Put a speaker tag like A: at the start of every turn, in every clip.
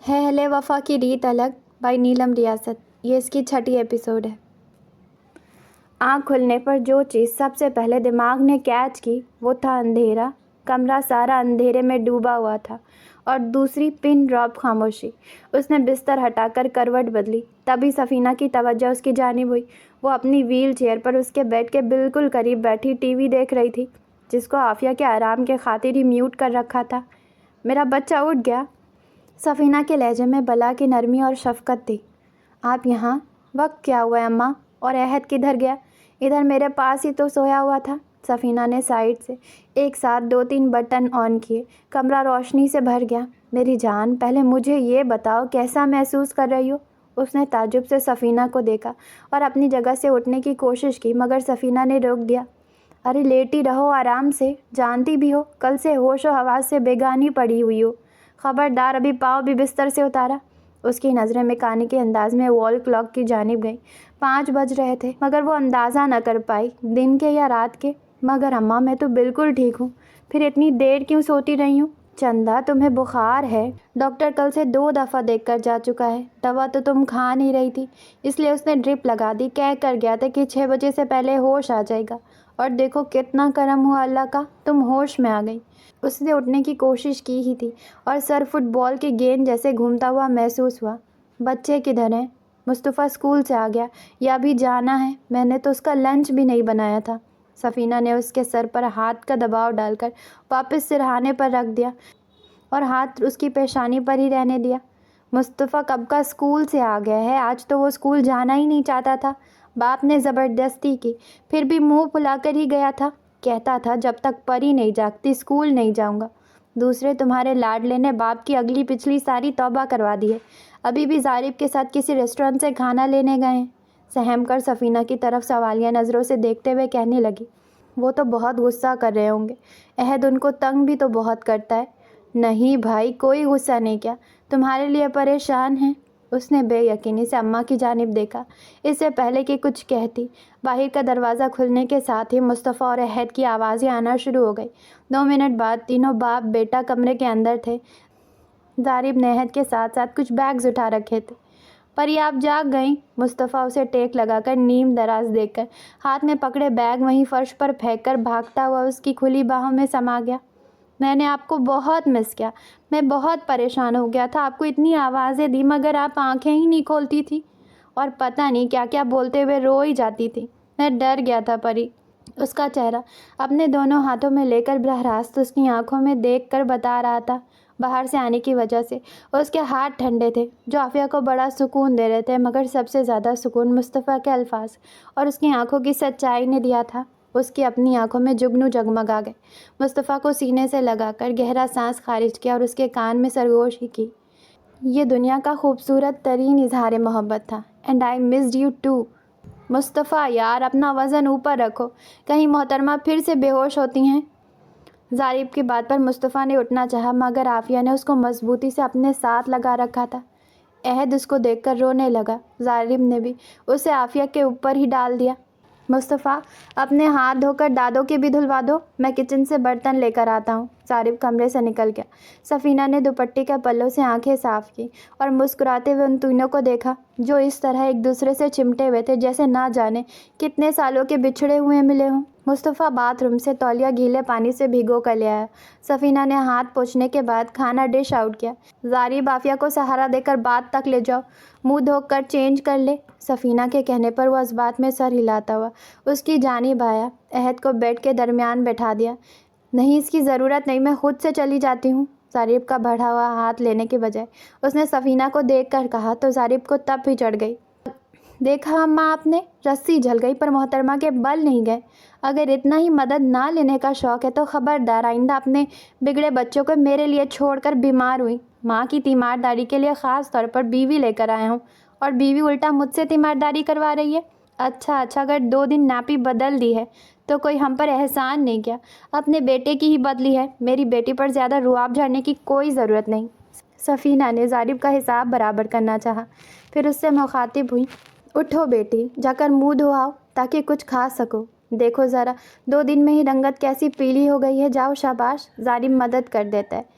A: ہے اہل وفا کی ریت الگ بائی نیلم ریاست. یہ اس کی 6ٹھی ایپیسوڈ ہے. آنکھ کھلنے پر جو چیز سب سے پہلے دماغ نے کیچ کی وہ تھا اندھیرا. کمرہ سارا اندھیرے میں ڈوبا ہوا تھا اور دوسری پن ڈراپ خاموشی. اس نے بستر ہٹا کر کروٹ بدلی. تبھی سفینہ کی توجہ اس کی جانب ہوئی. وہ اپنی ویل چیئر پر اس کے بیڈ کے بالکل قریب بیٹھی ٹی وی دیکھ رہی تھی جس کو عافیہ کے آرام کے خاطر ہی میوٹ کر رکھا تھا. میرا بچہ اٹھ گیا. سفینہ کے لہجے میں بلا کی نرمی اور شفقت تھی. آپ یہاں؟ وقت کیا ہوا ہے اماں؟ اور عہد کدھر گیا؟ ادھر میرے پاس ہی تو سویا ہوا تھا. سفینہ نے سائڈ سے ایک ساتھ 2-3 بٹن آن کیے. کمرہ روشنی سے بھر گیا. میری جان پہلے مجھے یہ بتاؤ کیسا محسوس کر رہی ہو؟ اس نے تعجب سے سفینہ کو دیکھا اور اپنی جگہ سے اٹھنے کی کوشش کی مگر سفینہ نے روک دیا. ارے لیٹی رہو آرام سے. جانتی بھی ہو کل سے ہوش و حواس سے بیگانی پڑی ہوئی ہو. خبردار ابھی پاؤں بھی بستر سے اتارا. اس کی نظریں میکانکی انداز میں وال کلاک کی جانب گئیں. 5 بج رہے تھے مگر وہ اندازہ نہ کر پائی دن کے یا رات کے. مگر اماں میں تو بالکل ٹھیک ہوں. پھر اتنی دیر کیوں سوتی رہی ہوں؟ چندہ تمہیں بخار ہے. ڈاکٹر کل سے 2 دفعہ دیکھ کر جا چکا ہے. دوا تو تم کھا نہیں رہی تھی اس لیے اس نے ڈرپ لگا دی. کہہ کر گیا تھا کہ 6 بجے سے پہلے ہوش آ جائے گا. اور دیکھو کتنا کرم ہوا اللہ کا تم ہوش میں آ گئی. اس نے اٹھنے کی کوشش کی ہی تھی اور سر فٹ بال کی گیند جیسے گھومتا ہوا محسوس ہوا. بچے کدھر ہیں؟ مصطفیٰ اسکول سے آ گیا یا ابھی جانا ہے؟ میں نے تو اس کا لنچ بھی نہیں بنایا تھا. سفینہ نے اس کے سر پر ہاتھ کا دباؤ ڈال کر واپس سرہانے پر رکھ دیا اور ہاتھ اس کی پیشانی پر ہی رہنے دیا. مصطفیٰ کب کا اسکول سے آ گیا ہے؟ آج تو وہ اسکول جانا ہی نہیں چاہتا تھا. باپ نے زبردستی کی پھر بھی منہ پھلا کر ہی گیا تھا. کہتا تھا جب تک پری نہیں جاگتی اسکول نہیں جاؤں گا. دوسرے تمہارے لاڈلے نے باپ کی اگلی پچھلی ساری توبہ کروا دی ہے. ابھی بھی زارب کے ساتھ کسی ریسٹورینٹ سے کھانا لینے گئے ہیں. سہم کر سفینہ کی طرف سوالیہ نظروں سے دیکھتے ہوئے کہنے لگی. وہ تو بہت غصہ کر رہے ہوں گے. عہد ان کو تنگ بھی تو بہت کرتا ہے. نہیں بھائی کوئی غصہ نہیں کیا. تمہارے لیے پریشان ہیں. اس نے بے یقینی سے اماں کی جانب دیکھا اس سے پہلے کہ کچھ کہتی. باہر کا دروازہ کھلنے کے ساتھ ہی مصطفیٰ اور عہد کی آوازیں آنا شروع ہو گئی. 2 منٹ بعد تینوں باپ بیٹا کمرے کے اندر تھے. زارب نے عہد کے ساتھ ساتھ کچھ بیگز اٹھا رکھے تھے. پری آپ جاگ گئیں؟ مصطفیٰ اسے ٹیک لگا کر نیم دراز دیکھ کر ہاتھ میں پکڑے بیگ وہیں فرش پر پھینک کر بھاگتا ہوا اس کی کھلی باہوں میں سما گیا. میں نے آپ کو بہت مس کیا. میں بہت پریشان ہو گیا تھا. آپ کو اتنی آوازیں دی مگر آپ آنکھیں ہی نہیں کھولتی تھی اور پتہ نہیں کیا کیا بولتے ہوئے رو ہی جاتی تھی. میں ڈر گیا تھا پری. اس کا چہرہ اپنے دونوں ہاتھوں میں لے کر براہ راست اس کی آنکھوں میں دیکھ کر بتا رہا تھا. باہر سے آنے کی وجہ سے اس کے ہاتھ ٹھنڈے تھے جو عافیہ کو بڑا سکون دے رہے تھے مگر سب سے زیادہ سکون مصطفیٰ کے الفاظ اور اس کی آنکھوں کی سچائی نے دیا تھا. اس کی اپنی آنکھوں میں جگنو جگمگا گئے. مصطفیٰ کو سینے سے لگا کر گہرا سانس خارج کیا اور اس کے کان میں سرگوشی کی. یہ دنیا کا خوبصورت ترین اظہار محبت تھا. And I missed you too. Mustafa یار اپنا وزن اوپر رکھو. کہیں محترمہ پھر سے بے ہوش ہوتی ہیں. زارب کی بات پر مصطفیٰ نے اٹھنا چاہا مگر عافیہ نے اس کو مضبوطی سے اپنے ساتھ لگا رکھا تھا. عہد اس کو دیکھ کر رونے لگا. زارب نے بھی اسے عافیہ کے اوپر ہی ڈال دیا. مصطفیٰ اپنے ہاتھ دھو کر دادوں کے بھی دھلوا دو. میں کچن سے برتن لے کر آتا ہوں. زارب کمرے سے نکل گیا. سفینہ نے دوپٹے کے پلوں سے آنکھیں صاف کی اور مسکراتے ہوئے ان تینوں کو دیکھا جو اس طرح ایک دوسرے سے چمٹے ہوئے تھے جیسے نہ جانے کتنے سالوں کے بچھڑے ہوئے ملے ہوں. مصطفیٰ باتھ روم سے تولیہ گیلے پانی سے بھگو کر لے آیا. سفینہ نے ہاتھ پوچھنے کے بعد کھانا ڈش آؤٹ کیا. زارب عافیہ کو سہارا دے کر بات تک لے جاؤ. منہ دھو کر چینج کر لے. سفینہ کے کہنے پر وہ اس بات میں سر ہلاتا ہوا اس کی جانب آیا. عہد کو بیڈ کے درمیان بیٹھا دیا. نہیں اس کی ضرورت نہیں. میں خود سے چلی جاتی ہوں. زارب کا بڑھا ہوا ہاتھ لینے کے بجائے اس نے سفینہ کو دیکھ کر کہا تو زارب کو تب بھی چڑھ گئی. دیکھا اماں آپ نے رسی جھل گئی پر محترمہ کے بل نہیں گئے. اگر اتنا ہی مدد نہ لینے کا شوق ہے تو خبردار آئندہ اپنے بگڑے بچوں کو میرے لیے چھوڑ کر بیمار ہوئی. ماں کی تیمارداری کے لیے خاص طور پر بیوی لے کر آیا ہوں اور بیوی الٹا مجھ سے تیمارداری کروا رہی ہے. اچھا اگر 2 دن ناپی بدل دی ہے تو کوئی ہم پر احسان نہیں کیا. اپنے بیٹے کی ہی بدلی ہے. میری بیٹی پر زیادہ رواب جھاڑنے کی کوئی ضرورت نہیں. سفینہ نے زارب کا حساب برابر کرنا چاہا پھر اس سے مخاطب ہوئی. اٹھو بیٹی جا کر منہ دھو آؤ تاکہ کچھ کھا سکو. دیکھو ذرا 2 دن میں ہی رنگت کیسی پیلی ہو گئی ہے. جاؤ شاباش. زارب مدد کر دیتا ہے.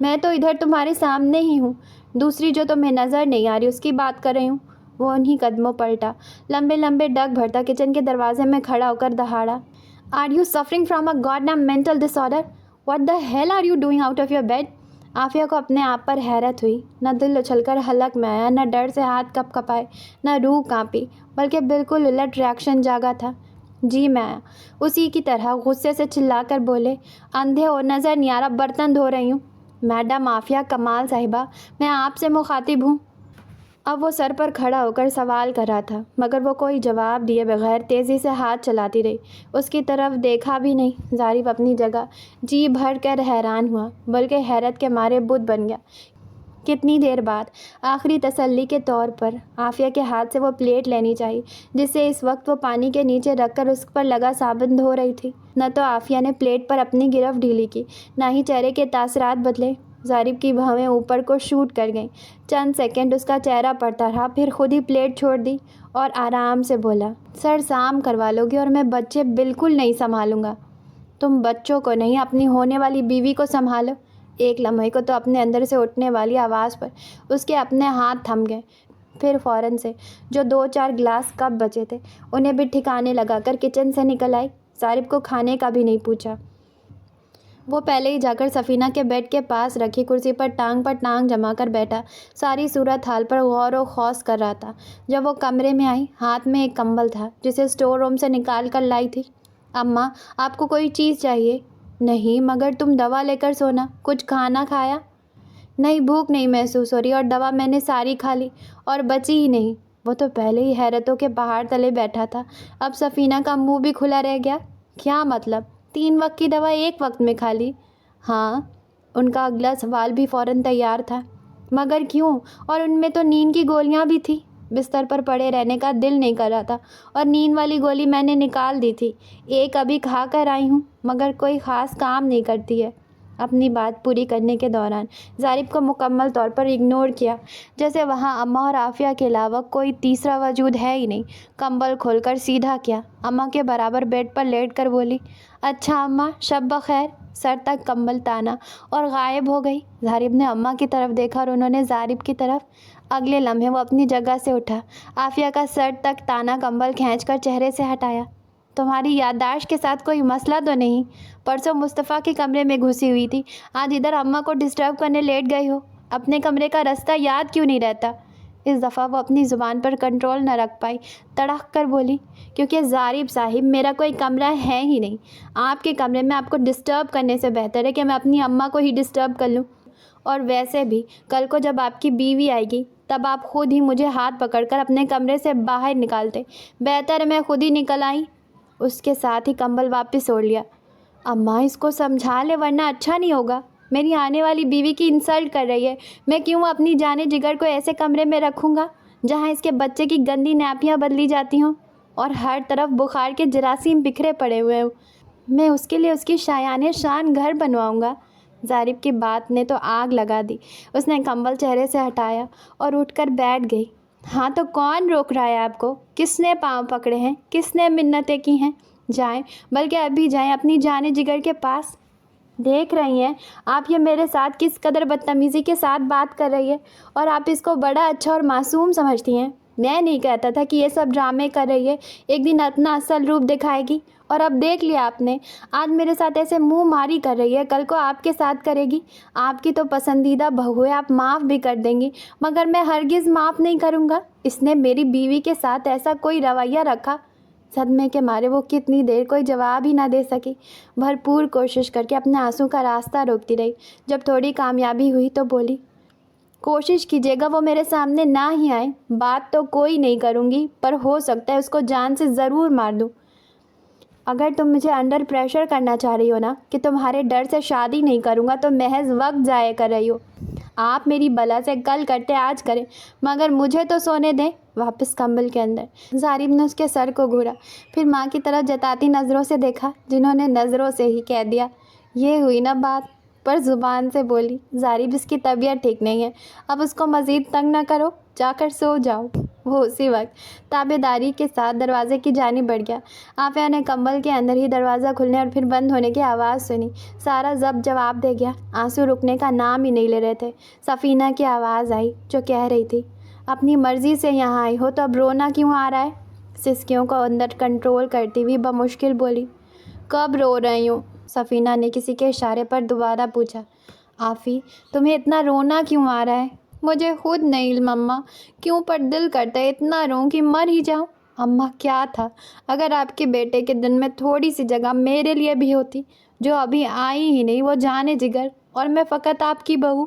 A: میں تو ادھر تمہارے سامنے ہی ہوں، دوسری جو تمہیں نظر نہیں آ رہی اس کی بات کر رہی ہوں۔ وہ انہی قدموں پلٹا، لمبے لمبے ڈگ بھرتا کچن کے دروازے میں کھڑا ہو کر دہاڑا، are you suffering from a god damn mental disorder? What the hell are you doing out of your bed? Afia کو اپنے آپ پر حیرت ہوئی، نہ دل اچھل کر حلق میں آیا، نہ ڈر سے ہاتھ کپ کپائے، نہ روح کانپی، بلکہ بالکل الٹ ریاکشن جاگا تھا۔ جی میں آیا، اسی کی طرح غصے سے چلا کر بولے، اندھے ہو نظر نہیں آ رہا، برتن دھو رہی ہوں۔ میڈم عافیہ کمال صاحبہ، میں آپ سے مخاطب ہوں۔ اب وہ سر پر کھڑا ہو کر سوال کر رہا تھا، مگر وہ کوئی جواب دیے بغیر تیزی سے ہاتھ چلاتی رہی، اس کی طرف دیکھا بھی نہیں۔ ظریف اپنی جگہ جی بھر کر حیران ہوا، بلکہ حیرت کے مارے بت بن گیا۔ کتنی دیر بعد آخری تسلی کے طور پر عافیہ کے ہاتھ سے وہ پلیٹ لینی چاہی جسے اس وقت وہ پانی کے نیچے رکھ کر اس پر لگا صابن دھو رہی تھی۔ نہ تو عافیہ نے پلیٹ پر اپنی گرفت ڈھیلی کی، نہ ہی چہرے کے تاثرات بدلے۔ ظریف کی بھویں اوپر کو شوٹ کر گئیں، چند سیکنڈ اس کا چہرہ پڑتا رہا، پھر خود ہی پلیٹ چھوڑ دی اور آرام سے بولا، سر سام کروا لو گی اور میں بچے بالکل نہیں سنبھالوں گا۔ تم بچوں کو نہیں، اپنی ہونے والی بیوی کو سنبھالو۔ ایک لمحے کو تو اپنے اندر سے اٹھنے والی آواز پر اس کے اپنے ہاتھ تھم گئے، پھر فوراً سے جو 2-4 گلاس کپ بچے تھے انہیں بھی ٹھکانے لگا کر کچن سے نکل آئی۔ ظریف کو کھانے کا بھی نہیں پوچھا، وہ پہلے ہی جا کر سفینہ کے بیڈ کے پاس رکھی کرسی پر ٹانگ جما کر بیٹھا، ساری صورت حال پر غور و خوض کر رہا تھا۔ جب وہ کمرے میں آئی، ہاتھ میں ایک کمبل تھا جسے اسٹور روم سے نکال کر لائی تھی۔ اماں، آپ کو کوئی چیز چاہیے؟ نہیں، مگر تم دوا لے کر سونا۔ کچھ کھانا کھایا؟ نہیں، بھوک نہیں محسوس ہو رہی، اور دوا میں نے ساری کھا لی اور بچی ہی نہیں۔ وہ تو پہلے ہی حیرتوں کے پہاڑ تلے بیٹھا تھا، اب سفینہ کا منہ بھی کھلا رہ گیا۔ کیا مطلب؟ 3 وقت کی دوا ایک وقت میں کھا لی؟ ہاں۔ ان کا اگلا سوال بھی فوراً تیار تھا، مگر کیوں؟ اور ان میں تو نیند کی گولیاں بھی تھیں۔ بستر پر پڑے رہنے کا دل نہیں کر رہا تھا اور نیند والی گولی میں نے نکال دی تھی، ایک ابھی کھا کر آئی ہوں، مگر کوئی خاص کام نہیں کرتی ہے۔ اپنی بات پوری کرنے کے دوران ظریف کو مکمل طور پر اگنور کیا، جیسے وہاں اماں اور عافیہ کے علاوہ کوئی تیسرا وجود ہے ہی نہیں۔ کمبل کھول کر سیدھا کیا، اماں کے برابر بیڈ پر لیٹ کر بولی، اچھا اماں، شب بخیر، سر تک کمبل تانا اور غائب ہو گئی۔ ظریف نے اماں کی طرف دیکھا اور انہوں نے ظریف کی طرف۔ اگلے لمحے وہ اپنی جگہ سے اٹھا، عافیہ کا سر تک تانا کمبل کھینچ کر چہرے سے ہٹایا۔ تمہاری یادداشت کے ساتھ کوئی مسئلہ تو نہیں؟ پرسوں مصطفیٰ کے کمرے میں گھسی ہوئی تھی، آج ادھر اماں کو ڈسٹرب کرنے لیٹ گئی ہو۔ اپنے کمرے کا رستہ یاد کیوں نہیں رہتا؟ اس دفعہ وہ اپنی زبان پر کنٹرول نہ رکھ پائی، تڑک کر بولی، کیونکہ ظریف صاحب میرا کوئی کمرہ ہے ہی نہیں۔ آپ کے کمرے میں آپ کو ڈسٹرب کرنے سے بہتر ہے کہ میں اپنی اماں کو ہی ڈسٹرب کر لوں۔ اور ویسے بھی کل کو جب آپ کی بیوی آئے گی تب آپ خود ہی مجھے ہاتھ پکڑ کر اپنے کمرے سے باہر نکالتے، بہتر ہے میں خود ہی نکل آئی۔ اس کے ساتھ ہی کمبل واپس اوڑھ لیا۔ اماں، اس کو سمجھا لے ورنہ اچھا نہیں ہوگا، میری آنے والی بیوی کی انسلٹ کر رہی ہے۔ میں کیوں اپنی جانے جگر کو ایسے کمرے میں رکھوں گا جہاں اس کے بچے کی گندی نیپیاں بدلی جاتی ہوں اور ہر طرف بخار کے جراثیم بکھرے پڑے ہوئے ہوں؟ میں اس کے لیے اس کی شایان شان گھر بنواؤں گا۔ ظریف کی بات نے تو آگ لگا دی، اس نے کمبل چہرے سے ہٹایا اور اٹھ کر بیٹھ گئی۔ ہاں تو کون روک رہا ہے آپ کو؟ کس نے پاؤں پکڑے ہیں؟ کس نے منتیں کی ہیں؟ جائیں، بلکہ ابھی جائیں اپنی جانے جگر کے پاس۔ دیکھ رہی ہیں آپ یہ میرے ساتھ کس قدر بدتمیزی کے ساتھ بات کر رہی ہے، اور آپ اس کو بڑا اچھا اور معصوم سمجھتی ہیں۔ میں نہیں کہتا تھا کہ یہ سب ڈرامے کر رہی ہے، ایک دن اپنا اصل روپ دکھائے گی، اور اب دیکھ لیا آپ نے، آج میرے ساتھ ایسے منہ ماری کر رہی ہے، کل کو آپ کے ساتھ کرے گی۔ آپ کی تو پسندیدہ بہو ہے، آپ معاف بھی کر دیں گی، مگر میں ہرگز معاف نہیں کروں گا۔ اس نے میری بیوی کے ساتھ ایسا کوئی رویہ رکھا۔ صدمے کے مارے وہ کتنی دیر کوئی جواب ہی نہ دے سکی، بھرپور کوشش کر کے اپنے آنسوں کا راستہ روکتی رہی۔ جب تھوڑی کامیابی ہوئی تو بولی، کوشش کیجیے گا وہ میرے سامنے نہ ہی آئے، بات تو کوئی نہیں کروں گی، پر ہو سکتا ہے اس کو جان سے ضرور مار دوں۔ اگر تم مجھے انڈر پریشر کرنا چاہ رہی ہو نا کہ تمہارے ڈر سے شادی نہیں کروں گا تو محض وقت ضائع کر رہی ہو۔ آپ میری بلا سے کل کرتے آج کریں، مگر مجھے تو سونے دیں واپس کمبل کے اندر۔ ظریف نے اس کے سر کو گھورا، پھر ماں کی طرف جتاتی نظروں سے دیکھا، جنہوں نے نظروں سے ہی کہہ دیا، یہ ہوئی نا بات، پر زبان سے بولی، ظریف اس کی طبیعت ٹھیک نہیں ہے، اب اس کو مزید تنگ نہ کرو، جا کر سو جاؤ۔ وہ اسی وقت تابعداری کے ساتھ دروازے کی جانب بڑھ گیا۔ عافیہ نے کمبل کے اندر ہی دروازہ کھلنے اور پھر بند ہونے کی آواز سنی۔ سارا ضبط جواب دے گیا۔ آنسو رکنے کا نام ہی نہیں لے رہے تھے۔ سفینہ کی آواز آئی جو کہہ رہی تھی، اپنی مرضی سے یہاں آئی ہو تو اب رونا کیوں آ رہا ہے؟ سسکیوں کو اندر کنٹرول کرتی ہوئی بمشکل بولی، کب رو رہی ہوں؟ سفینہ نے کسی کے اشارے پر دوبارہ پوچھا۔ آفی، تمہیں اتنا رونا کیوں آ رہا ہے؟ مجھے خود نہیں علم اماں، کیوں پر دل کرتا ہے اتنا روں کہ مر ہی جاؤں۔ اماں کیا تھا اگر آپ کے بیٹے کے دل میں تھوڑی سی جگہ میرے لیے بھی ہوتی، جو ابھی آئی ہی نہیں، وہ جانے جگر، اور میں فقط آپ کی بہو۔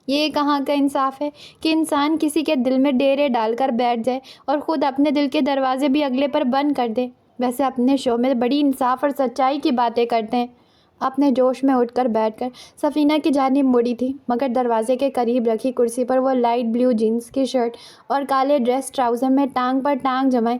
A: یہ کہاں کا انصاف ہے کہ انسان کسی کے دل میں ڈیرے ڈال کر بیٹھ جائے اور خود اپنے دل کے دروازے بھی اگلے پر بند کر دے۔ ویسے اپنے شو میں بڑی انصاف اور سچائی کی باتیں کرتے ہیں۔ اپنے جوش میں اٹھ کر بیٹھ کر سفینہ کی جانب مڑی تھی، مگر دروازے کے قریب رکھی کرسی پر وہ لائٹ بلیو جینس کی شرٹ اور کالے ڈریس ٹراؤزر میں ٹانگ پر ٹانگ جمائے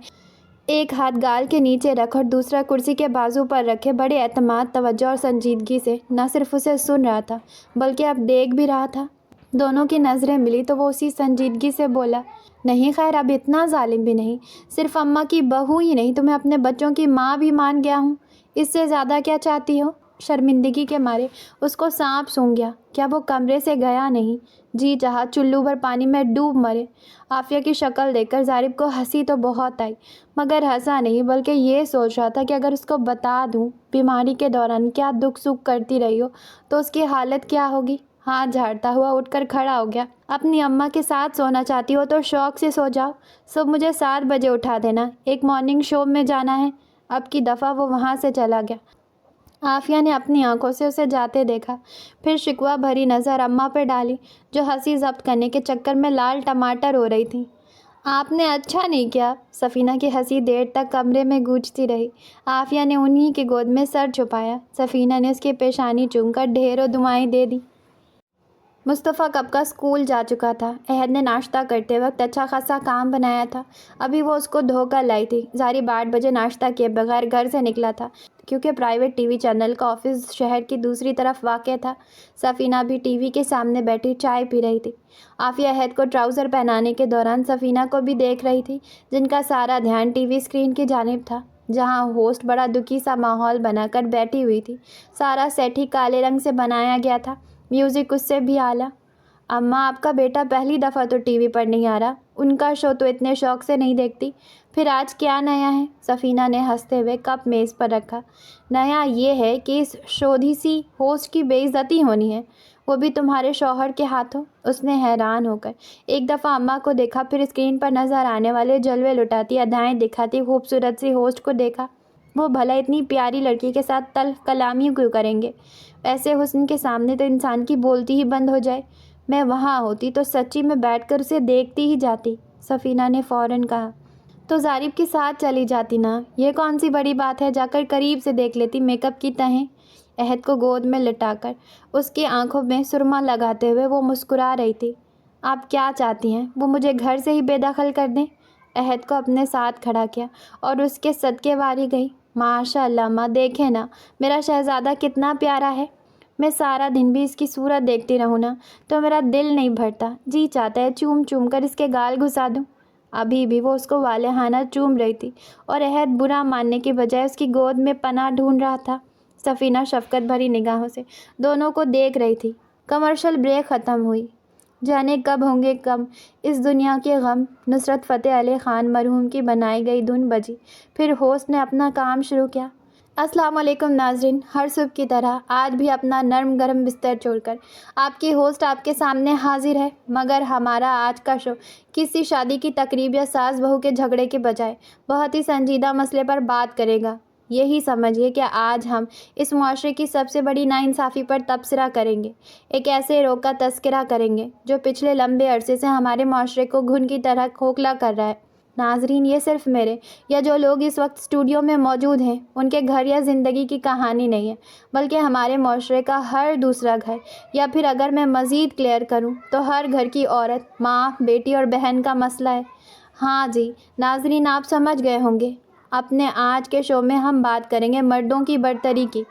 A: ایک ہاتھ گال کے نیچے رکھ اور دوسرا کرسی کے بازو پر رکھے بڑے اعتماد، توجہ اور سنجیدگی سے نہ صرف اسے سن رہا تھا بلکہ اب دیکھ بھی رہا تھا۔ دونوں کی نظریں ملی تو وہ اسی سنجیدگی سے بولا، نہیں خیر، اب اتنا ظالم بھی نہیں، صرف اماں کی بہو ہی نہیں، تمہیں اپنے بچوں کی ماں بھی مان گیا ہوں، اس سے زیادہ کیا چاہتی ہو؟ شرمندگی کے مارے اس کو سانپ سونگھ گیا۔ کیا وہ کمرے سے گیا نہیں؟ جی چاہا چلو بھر پانی میں ڈوب مرے۔ عافیہ کی شکل دیکھ کر ظریف کو ہنسی تو بہت آئی، مگر ہنسا نہیں بلکہ یہ سوچ رہا تھا کہ اگر اس کو بتا دوں بیماری کے دوران کیا دکھ سکھ کرتی رہی ہو تو اس کی حالت کیا ہوگی۔ ہاتھ جھاڑتا ہوا اٹھ کر کھڑا ہو گیا۔ اپنی اماں کے ساتھ سونا چاہتی ہو تو شوق سے سو جاؤ، صبح مجھے 7 بجے اٹھا دینا، ایک مارننگ شو میں جانا ہے۔ اب کی دفعہ وہ وہاں سے چلا گیا۔ عافیہ نے اپنی آنکھوں سے اسے جاتے دیکھا، پھر شکوہ بھری نظر اماں پہ ڈالی جو ہنسی ضبط کرنے کے چکر میں لال ٹماٹر ہو رہی تھی۔ آپ نے اچھا نہیں کیا۔ سفینہ کی ہنسی دیر تک کمرے میں گونجتی رہی۔ عافیہ نے انہی کی گود میں سر چھپایا۔ سفینہ نے اس کی پیشانی چوم کر ڈھیروں دعائیں دے دیں۔ مصطفیٰ کب کا اسکول جا چکا تھا۔ عہد نے ناشتہ کرتے وقت اچھا خاصا کام بنایا تھا، ابھی وہ اس کو دھو کر لائی تھی۔ ظریف 8 بجے ناشتہ کیے بغیر گھر سے نکلا تھا کیونکہ پرائیویٹ ٹی وی چینل کا آفس شہر کی دوسری طرف واقع تھا۔ سفینہ بھی ٹی وی کے سامنے بیٹھی چائے پی رہی تھی۔ عافیہ عہد کو ٹراؤزر پہنانے کے دوران سفینہ کو بھی دیکھ رہی تھی، جن کا سارا دھیان ٹی وی اسکرین کی جانب تھا، جہاں ہوسٹ بڑا دکھی سا ماحول بنا کر بیٹھی ہوئی تھی۔ سارا سیٹ ہی کالے رنگ سے بنایا گیا تھا، میوزک اس سے بھی اعلیٰ۔ اماں، آپ کا بیٹا پہلی دفعہ تو ٹی وی پر نہیں آ رہا، ان کا شو تو اتنے شوق سے نہیں دیکھتی، پھر آج کیا نیا ہے؟ سفینہ نے ہنستے ہوئے کپ میز پر رکھا۔ نیا یہ ہے کہ اس شودھی سی ہوسٹ کی بے عزتی ہونی ہے، وہ بھی تمہارے شوہر کے ہاتھوں۔ اس نے حیران ہو کر ایک دفعہ اماں کو دیکھا، پھر اسکرین پر نظر آنے والے جلوے لٹاتی ادائیں دکھاتی خوبصورت سی ہوسٹ کو دیکھا۔ وہ بھلا اتنی پیاری لڑکی کے ساتھ تلخ کلامی کیوں کریں گے؟ ایسے حسن کے سامنے تو انسان کی بولتی ہی بند ہو جائے۔ میں وہاں ہوتی تو سچی میں بیٹھ کر اسے دیکھتی ہی جاتی، سفینہ نے فوراً کہا۔ تو ظریف کے ساتھ چلی جاتی نا، یہ کون سی بڑی بات ہے، جا کر قریب سے دیکھ لیتی میک اپ کی تہیں۔ عہد کو گود میں لٹا کر اس کی آنکھوں میں سرما لگاتے ہوئے وہ مسکرا رہی تھی۔ آپ کیا چاہتی ہیں، وہ مجھے گھر سے ہی بے دخل کر دیں؟ عہد کو اپنے ساتھ کھڑا کیا اور اس کے صدقے واری گئی۔ ماشاء اللہ ماں، دیکھیں نا میرا شہزادہ کتنا پیارا ہے، میں سارا دن بھی اس کی صورت دیکھتی رہوں نا تو میرا دل نہیں بھرتا، جی چاہتا ہے چوم چوم کر اس کے گال گھسا دوں۔ ابھی بھی وہ اس کو والہانہ چوم رہی تھی اور عہد برا ماننے کی بجائے اس کی گود میں پناہ ڈھونڈ رہا تھا۔ سفینہ شفقت بھری نگاہوں سے دونوں کو دیکھ رہی تھی۔ کمرشل بریک ختم ہوئی۔ جانے کب ہوں گے کم اس دنیا کے غم، نصرت فتح علی خان مرحوم کی بنائی گئی دھن بجی، پھر ہوسٹ نے اپنا کام شروع کیا۔ السلام علیکم ناظرین، ہر صبح کی طرح آج بھی اپنا نرم گرم بستر چھوڑ کر آپ کی ہوسٹ آپ کے سامنے حاضر ہے، مگر ہمارا آج کا شو کسی شادی کی تقریب یا ساس بہو کے جھگڑے کے بجائے بہت ہی سنجیدہ مسئلے پر بات کرے گا۔ یہی سمجھیے کہ آج ہم اس معاشرے کی سب سے بڑی ناانصافی پر تبصرہ کریں گے، ایک ایسے روگ کا تذکرہ کریں گے جو پچھلے لمبے عرصے سے ہمارے معاشرے کو گھن کی طرح کھوکھلا کر رہا ہے۔ ناظرین، یہ صرف میرے یا جو لوگ اس وقت اسٹوڈیو میں موجود ہیں ان کے گھر یا زندگی کی کہانی نہیں ہے، بلکہ ہمارے معاشرے کا ہر دوسرا گھر، یا پھر اگر میں مزید کلیئر کروں تو ہر گھر کی عورت، ماں، بیٹی اور بہن کا مسئلہ ہے۔ ہاں جی ناظرین، آپ سمجھ گئے ہوں گے۔ اپنے آج کے شو میں ہم بات کریں گے مردوں کی برتری کی۔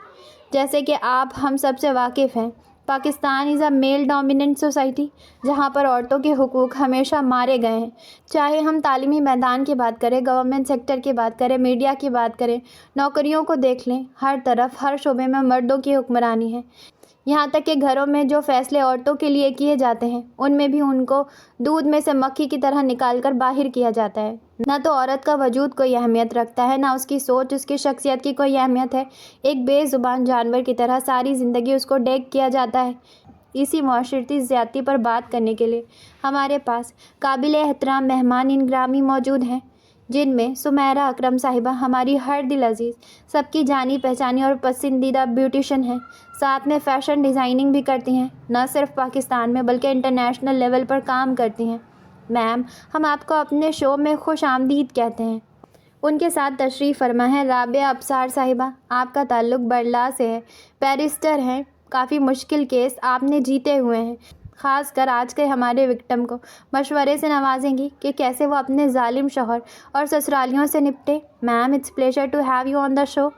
A: جیسے کہ آپ ہم سب سے واقف ہیں، پاکستان از اے میل ڈومیننٹ سوسائٹی جہاں پر عورتوں کے حقوق ہمیشہ مارے گئے ہیں. چاہے ہم تعلیمی میدان کی بات کریں، گورنمنٹ سیکٹر کی بات کریں، میڈیا کی بات کریں، نوکریوں کو دیکھ لیں، ہر طرف ہر شعبے میں مردوں کی حکمرانی ہے. یہاں تک کہ گھروں میں جو فیصلے عورتوں کے لیے کیے جاتے ہیں ان میں بھی ان کو دودھ میں سے مکھی کی طرح نکال کر باہر کیا جاتا ہے. نہ تو عورت کا وجود کوئی اہمیت رکھتا ہے، نہ اس کی سوچ، اس کی شخصیت کی کوئی اہمیت ہے. ایک بے زبان جانور کی طرح ساری زندگی اس کو ڈیگ کیا جاتا ہے. اسی معاشرتی زیادتی پر بات کرنے کے لیے ہمارے پاس قابل احترام مہمان گرامی موجود ہیں، جن میں سمیرہ اکرم صاحبہ ہماری ہر دل عزیز، سب کی جانی پہچانی اور پسندیدہ بیوٹیشین ہیں. ساتھ میں فیشن ڈیزائننگ بھی کرتی ہیں، نہ صرف پاکستان میں بلکہ انٹرنیشنل لیول پر کام کرتی ہیں. میم، ہم آپ کو اپنے شو میں خوش آمدید کہتے ہیں. ان کے ساتھ تشریف فرما ہے رابعہ ابصار صاحبہ. آپ کا تعلق برلا سے ہے، بیرسٹر ہیں، کافی مشکل کیس آپ نے جیتے ہوئے ہیں. خاص کر آج کے ہمارے وکٹم کو مشورے سے نوازیں گی کہ کیسے وہ اپنے ظالم شوہر اور سسرالیوں سے نپٹے. Ma'am, it's pleasure to have you on the show.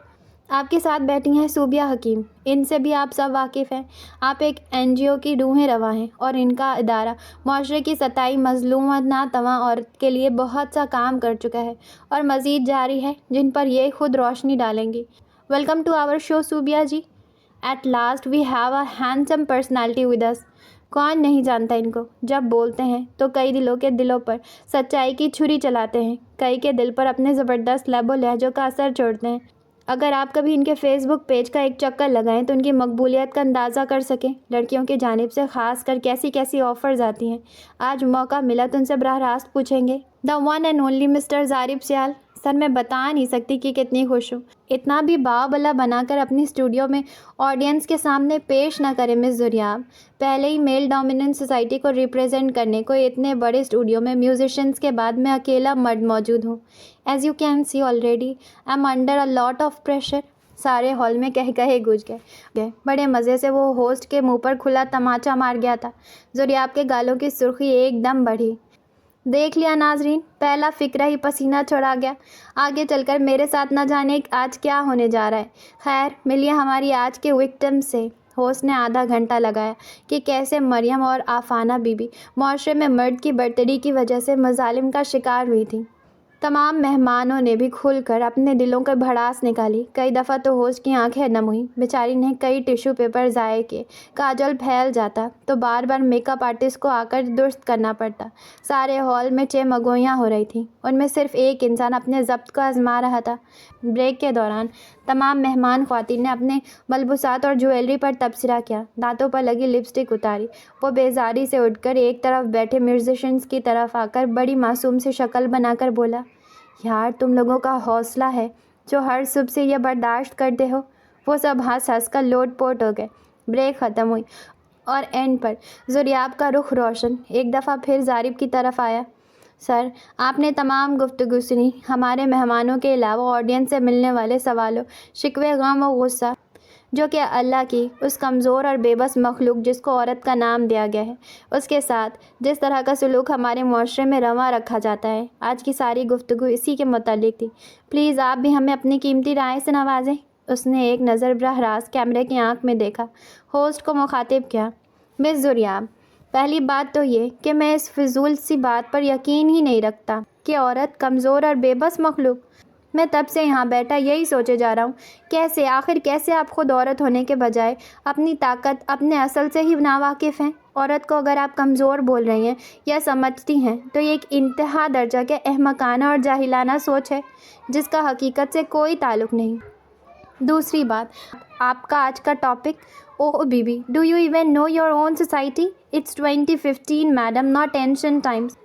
A: آپ کے ساتھ بیٹھی ہیں صوبیہ حکیم. ان سے بھی آپ سب واقف ہیں. آپ ایک NGO کی روحیں رواں ہیں اور ان کا ادارہ معاشرے کی ستائی مظلوم و ناتواں عورت کے لیے بہت سا کام کر چکا ہے اور مزید جاری ہے، جن پر یہ خود روشنی ڈالیں گی. Welcome to our show Sobia ji. At last we have a handsome personality with us. کون نہیں جانتا ان کو. جب بولتے ہیں تو کئی دلوں کے دلوں پر سچائی کی چھری چلاتے ہیں، کئی کے دل پر اپنے زبردست لب و لہجوں کا اثر چھوڑتے ہیں. اگر آپ کبھی ان کے فیس بک پیج کا ایک چکر لگائیں تو ان کی مقبولیت کا اندازہ کر سکیں. لڑکیوں کی جانب سے خاص کر کیسی کیسی آفرز آتی ہیں. آج موقع ملا تو ان سے براہ راست پوچھیں گے. The one and only mister Zarif Sial. Sir, میں بتا نہیں سکتی کہ کتنی خوش ہوں. اتنا بھی باوبلا بنا کر اپنی اسٹوڈیو میں آڈینس کے سامنے پیش نہ کریں مس زریاب. پہلے ہی میل ڈومیننٹ سوسائٹی کو ریپرزینٹ کرنے کو اتنے بڑے اسٹوڈیو میں میوزیشینس کے بعد میں اکیلا مرد موجود ہوں. As you can see already I am under a lot of pressure. سارے ہال میں کہے گونج گئے. بڑے مزے سے وہ ہوسٹ کے منہ پر کھلا تماچا مار گیا تھا. زریاب کے گالوں کی سرخی ایک دم بڑھی. دیکھ لیا ناظرین، پہلا فقرہ ہی پسینہ چھوڑا گیا. آگے چل کر میرے ساتھ نہ جانے آج کیا ہونے جا رہا ہے. خیر، ملیے ہماری آج کے وکٹم سے. ہوسٹ نے آدھا گھنٹہ لگایا کہ کیسے مریم اور آفانہ بی بی معاشرے میں مرد کی برتری کی وجہ سے مظالم کا شکار ہوئی تھیں. تمام مہمانوں نے بھی کھل کر اپنے دلوں کی بھڑاس نکالی. کئی دفعہ تو ہوسٹ کی آنکھیں نم ہوئیں. بیچاری نے کئی ٹیشو پیپر ضائع کیے. کاجل پھیل جاتا تو بار بار میک اپ آرٹسٹ کو آ کر درست کرنا پڑتا. سارے ہال میں چمگوئیاں ہو رہی تھیں. ان میں صرف ایک انسان اپنے ضبط کو آزما رہا تھا. بریک کے دوران تمام مہمان خواتین نے اپنے ملبوسات اور جویلری پر تبصرہ کیا. دانتوں پر لگی لپسٹک اتاری. وہ بیزاری سے اٹھ کر ایک طرف بیٹھے میوزیشینس کی طرف آ کر بڑی معصوم سی شکل بنا کر بولا، یار تم لوگوں کا حوصلہ ہے جو ہر صبح سے یہ برداشت کرتے ہو. وہ سب ہنس کر لوٹ پوٹ ہو گئے. بریک ختم ہوئی اور اینڈ پر زریاب کا رخ روشن ایک دفعہ پھر ظارف کی طرف آیا. سر، آپ نے تمام گفتگو سنی. ہمارے مہمانوں کے علاوہ آڈینس سے ملنے والے سوالوں، شکوے، غم و غصہ جو کہ اللہ کی اس کمزور اور بے بس مخلوق جس کو عورت کا نام دیا گیا ہے، اس کے ساتھ جس طرح کا سلوک ہمارے معاشرے میں رواں رکھا جاتا ہے، آج کی ساری گفتگو اسی کے متعلق تھی. پلیز آپ بھی ہمیں اپنی قیمتی رائے سے نوازیں. اس نے ایک نظر براہ راست کیمرے کی آنکھ میں دیکھا. ہوسٹ کو مخاطب کیا، مس زریاب، پہلی بات تو یہ کہ میں اس فضول سی بات پر یقین ہی نہیں رکھتا کہ عورت کمزور اور بے بس مخلوق. میں تب سے یہاں بیٹھا یہی سوچے جا رہا ہوں، کیسے آپ خود عورت ہونے کے بجائے اپنی طاقت، اپنے اصل سے ہی ناواقف ہیں. عورت کو اگر آپ کمزور بول رہی ہیں یا سمجھتی ہیں تو یہ ایک انتہا درجہ کے احمقانہ اور جاہلانہ سوچ ہے جس کا حقیقت سے کوئی تعلق نہیں. دوسری بات، آپ کا آج کا ٹاپک، او بی بی، do you even know your own society? It's 2015 madam, not ancient times.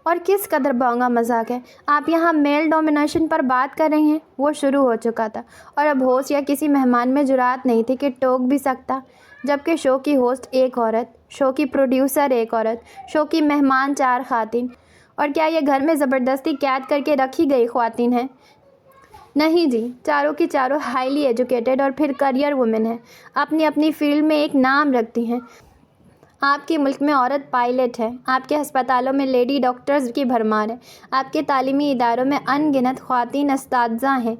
A: اور کس قدر بونگا مذاق ہے. آپ یہاں میل ڈومینیشن پر بات کر رہی ہیں. وہ شروع ہو چکا تھا اور اب ہوسٹ یا کسی مہمان میں جرات نہیں تھی کہ ٹوک بھی سکتا. جبکہ شو کی ہوسٹ ایک عورت، شو کی پروڈیوسر ایک عورت، شو کی مہمان 4 خواتین. اور کیا یہ گھر میں زبردستی قید کر کے رکھی گئی خواتین ہیں؟ نہیں جی، چاروں کی چاروں ہائیلی ایجوکیٹڈ اور پھر کریئر وومن ہیں. اپنی اپنی فیلڈ میں ایک نام رکھتی ہیں. آپ کے ملک میں عورت پائلٹ ہے. آپ کے ہسپتالوں میں لیڈی ڈاکٹرز کی بھرمار ہے. آپ کے تعلیمی اداروں میں ان گنت خواتین اساتذہ ہیں.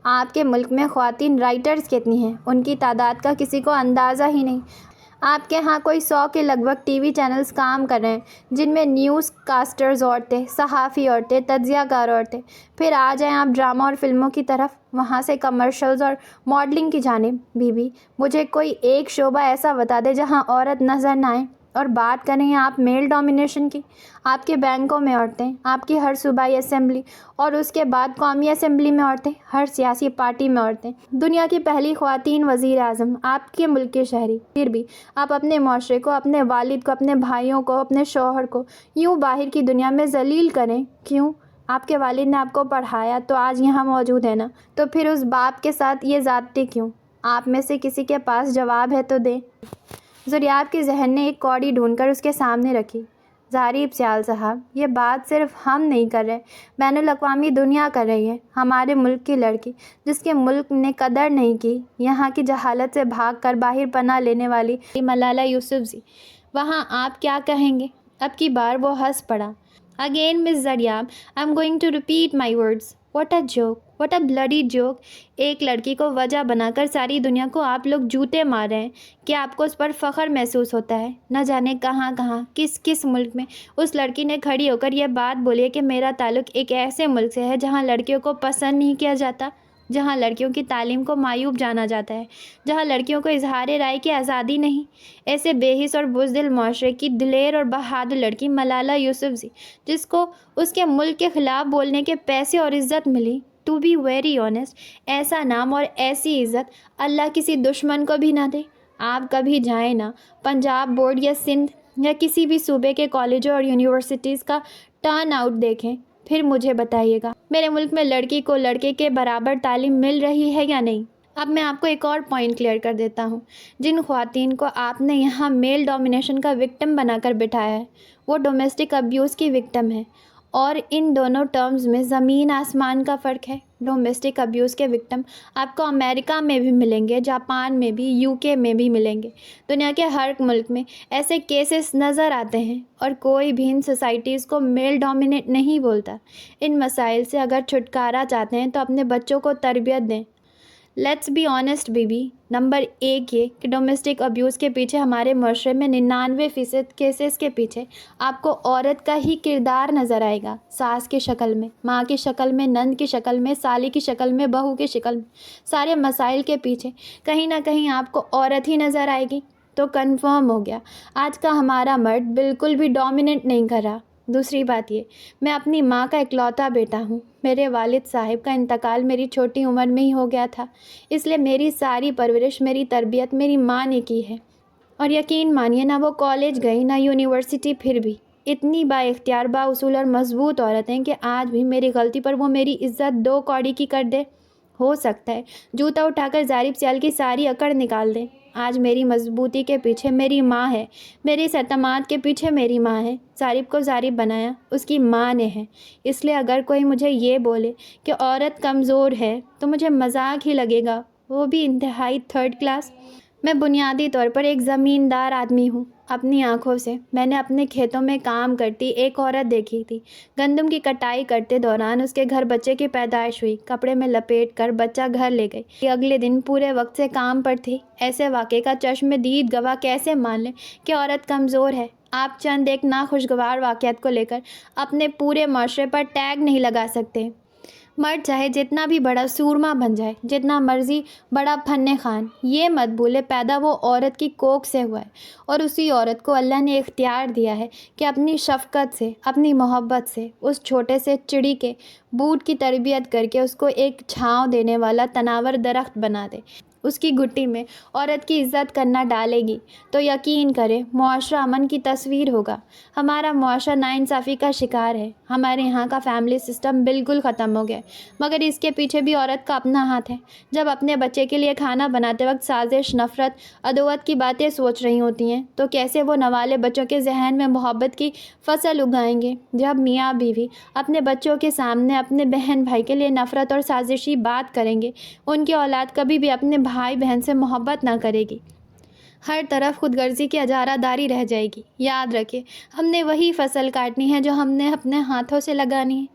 A: آپ کے ملک میں خواتین رائٹرز کتنی ہیں، ان کی تعداد کا کسی کو اندازہ ہی نہیں. آپ کے ہاں کوئی 100 کے لگ بھگ ٹی وی چینلز کام کر رہے ہیں جن میں نیوز کاسٹرز عورتیں، صحافی عورتیں، تجزیہ کار عورتیں۔ پھر آ جائیں آپ ڈرامہ اور فلموں کی طرف، وہاں سے کمرشلز اور ماڈلنگ کی جانب۔ بی مجھے کوئی ایک شعبہ ایسا بتا دے جہاں عورت نظر نہ آئے۔ اور بات کریں آپ میل ڈومینیشن کی، آپ کے بینکوں میں عورتیں، آپ کی ہر صوبائی اسمبلی اور اس کے بعد قومی اسمبلی میں عورتیں، ہر سیاسی پارٹی میں عورتیں، دنیا کی پہلی خواتین وزیر اعظم، آپ کے ملک کے شہری۔ پھر بھی آپ اپنے معاشرے کو، اپنے والد کو، اپنے بھائیوں کو، اپنے شوہر کو یوں باہر کی دنیا میں ذلیل کریں کیوں؟ آپ کے والد نے آپ کو پڑھایا تو آج یہاں موجود ہے نا، تو پھر اس باپ کے ساتھ یہ زیادتی کیوں؟ آپ میں سے کسی کے پاس جواب ہے تو دیں۔ ضریاب کے ذہن نے ایک کوڑی ڈھونڈ کر اس کے سامنے رکھی۔ ظریف سیال صاحب، یہ بات صرف ہم نہیں کر رہے، بین الاقوامی دنیا کر رہی ہے۔ ہمارے ملک کی لڑکی جس کے ملک نے قدر نہیں کی، یہاں کی جہالت سے بھاگ کر باہر پناہ لینے والی ملالہ یوسفزئی، وہاں آپ کیا کہیں گے؟ اب کی بار وہ ہنس پڑا۔ Again, Miss Zaryab, I'm going to repeat my words. What a joke. What a bloody joke. ایک لڑکی کو وجہ بنا کر ساری دنیا کو آپ لوگ جوتے مار رہے ہیں۔ کیا آپ کو اس پر فخر محسوس ہوتا ہے؟ نہ جانے کہاں کہاں، کس کس ملک میں اس لڑکی نے کھڑی ہو کر یہ بات بولی ہے کہ میرا تعلق ایک ایسے ملک سے ہے جہاں لڑکیوں کو پسند نہیں کیا جاتا، جہاں لڑکیوں کی تعلیم کو معیوب جانا جاتا ہے، جہاں لڑکیوں کو اظہار رائے کی آزادی نہیں۔ ایسے بے حس اور بزدل معاشرے کی دلیر اور بہادر لڑکی ملالہ یوسفزئی، جس کو اس کے ملک کے خلاف بولنے کے پیسے اور عزت ملی، ٹو بی ویری آنیسٹ، ایسا نام اور ایسی عزت اللہ کسی دشمن کو بھی نہ دے۔ آپ کبھی جائیں نا پنجاب بورڈ یا سندھ یا کسی بھی صوبے کے کالجوں اور یونیورسٹیز کا ٹرن آؤٹ دیکھیں، پھر مجھے بتائیے گا میرے ملک میں لڑکی کو لڑکے کے برابر تعلیم مل رہی ہے یا نہیں۔ اب میں آپ کو ایک اور پوائنٹ کلیئر کر دیتا ہوں۔ جن خواتین کو آپ نے یہاں میل ڈومینیشن کا وکٹم بنا کر بٹھایا ہے، وہ ڈومیسٹک ابیوز کی وکٹم ہے، اور ان دونوں ٹرمز میں زمین آسمان کا فرق ہے۔ ڈومیسٹک ابیوز کے وکٹم آپ کو امریکہ میں بھی ملیں گے، جاپان میں بھی، UK میں بھی ملیں گے۔ دنیا کے ہر ملک میں ایسے کیسز نظر آتے ہیں، اور کوئی بھی ان سوسائٹیز کو میل ڈومینیٹ نہیں بولتا۔ ان مسائل سے اگر چھٹکارا چاہتے ہیں تو اپنے بچوں کو تربیت دیں۔ Let's be honest baby, number 1 یہ کہ ڈومیسٹک ابیوز کے پیچھے ہمارے معاشرے میں 99% کیسز کے پیچھے آپ کو عورت کا ہی کردار نظر آئے گا، ساس کی شکل میں، ماں کی شکل میں، نند کی شکل میں، سالی کی شکل میں، بہو کی شکل میں۔ سارے مسائل کے پیچھے کہیں نہ کہیں آپ کو عورت ہی نظر آئے گی۔ تو کنفرم ہو گیا، آج کا ہمارا مرد بالکل بھی ڈومیننٹ نہیں کر رہا۔ دوسری بات یہ، میں اپنی ماں کا اکلوتا بیٹا ہوں۔ میرے والد صاحب کا انتقال میری چھوٹی عمر میں ہی ہو گیا تھا، اس لیے میری ساری پرورش، میری تربیت میری ماں نے کی ہے۔ اور یقین مانیے، نہ وہ کالج گئی نہ یونیورسٹی، پھر بھی اتنی با اختیار، با اصول اور مضبوط عورت ہیں کہ آج بھی میری غلطی پر وہ میری عزت 2 کوڑی کی کر دے۔ ہو سکتا ہے جوتا اٹھا کر ظریف سیال کی ساری اکڑ نکال دے۔ آج میری مضبوطی کے پیچھے میری ماں ہے، میرے اس اعتماد کے پیچھے میری ماں ہے۔ ظریف کو ظریف بنایا اس کی ماں نے ہے۔ اس لیے اگر کوئی مجھے یہ بولے کہ عورت کمزور ہے تو مجھے مذاق ہی لگے گا، وہ بھی انتہائی 3rd کلاس۔ میں بنیادی طور پر ایک زمیندار آدمی ہوں۔ اپنی آنکھوں سے میں نے اپنے کھیتوں میں کام کرتی ایک عورت دیکھی تھی۔ گندم کی کٹائی کرتے دوران اس کے گھر بچے کی پیدائش ہوئی، کپڑے میں لپیٹ کر بچہ گھر لے گئی، یہ اگلے دن پورے وقت سے کام پر تھی۔ ایسے واقعے کا چشم دید گواہ کیسے مان لیں کہ عورت کمزور ہے؟ آپ چند ایک ناخوشگوار واقعات کو لے کر اپنے پورے معاشرے پر ٹیگ نہیں لگا سکتے۔ مرد چاہے جتنا بھی بڑا سورما بن جائے، جتنا مرضی بڑا فن خان، یہ مت بھولے پیدا وہ عورت کی کوکھ سے ہوا ہے، اور اسی عورت کو اللہ نے اختیار دیا ہے کہ اپنی شفقت سے، اپنی محبت سے اس چھوٹے سے چڑی کے بوٹ کی تربیت کر کے اس کو ایک چھاؤں دینے والا تناور درخت بنا دے۔ اس کی گھٹی میں عورت کی عزت کرنا ڈالے گی تو یقین کرے معاشرہ امن کی تصویر ہوگا۔ ہمارا معاشرہ ناانصافی کا شکار ہے۔ ہمارے یہاں کا فیملی سسٹم بالکل ختم ہو گیا، مگر اس کے پیچھے بھی عورت کا اپنا ہاتھ ہے۔ جب اپنے بچے کے لیے کھانا بناتے وقت سازش، نفرت، عداوت کی باتیں سوچ رہی ہوتی ہیں تو کیسے وہ نوالے بچوں کے ذہن میں محبت کی فصل اگائیں گے؟ جب میاں بیوی اپنے بچوں کے سامنے اپنے بہن بھائی کے لیے نفرت اور سازشی بات کریں گے، ان کی اولاد کبھی بھی اپنے بھائی بہن سے محبت نہ کرے گی۔ ہر طرف خود غرضی کی اجارہ داری رہ جائے گی۔ یاد رکھے، ہم نے وہی فصل کاٹنی ہے جو ہم نے اپنے ہاتھوں سے لگانی ہے۔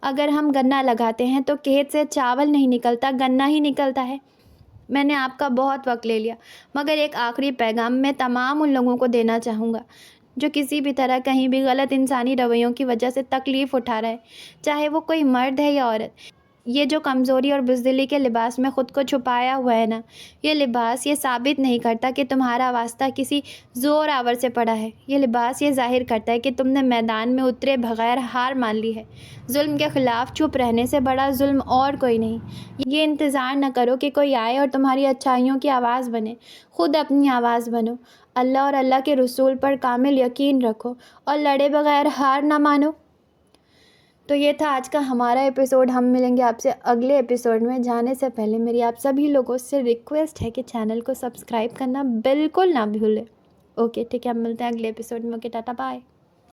A: اگر ہم گنا لگاتے ہیں تو کھیت سے چاول نہیں نکلتا، گنا ہی نکلتا ہے۔ میں نے آپ کا بہت وقت لے لیا، مگر ایک آخری پیغام میں تمام ان لوگوں کو دینا چاہوں گا جو کسی بھی طرح کہیں بھی غلط انسانی رویوں کی وجہ سے تکلیف اٹھا رہا ہے، چاہے وہ کوئی مرد ہے یا عورت۔ یہ جو کمزوری اور بزدلی کے لباس میں خود کو چھپایا ہوا ہے نا، یہ لباس یہ ثابت نہیں کرتا کہ تمہارا واسطہ کسی زور آور سے پڑا ہے۔ یہ لباس یہ ظاہر کرتا ہے کہ تم نے میدان میں اترے بغیر ہار مان لی ہے۔ ظلم کے خلاف چپ رہنے سے بڑا ظلم اور کوئی نہیں۔ یہ انتظار نہ کرو کہ کوئی آئے اور تمہاری اچھائیوں کی آواز بنے، خود اپنی آواز بنو۔ اللہ اور اللہ کے رسول پر کامل یقین رکھو اور لڑے بغیر ہار نہ مانو۔ تو یہ تھا آج کا ہمارا ایپیسوڈ۔ ہم ملیں گے آپ سے اگلے ایپیسوڈ میں۔ جانے سے پہلے میری آپ سبھی لوگوں سے ریکویسٹ ہے کہ چینل کو سبسکرائب کرنا بالکل نہ بھولیں۔ اوکے ٹھیک ہے، ہم ملتے ہیں اگلے ایپیسوڈ میں۔ Okay tata bye.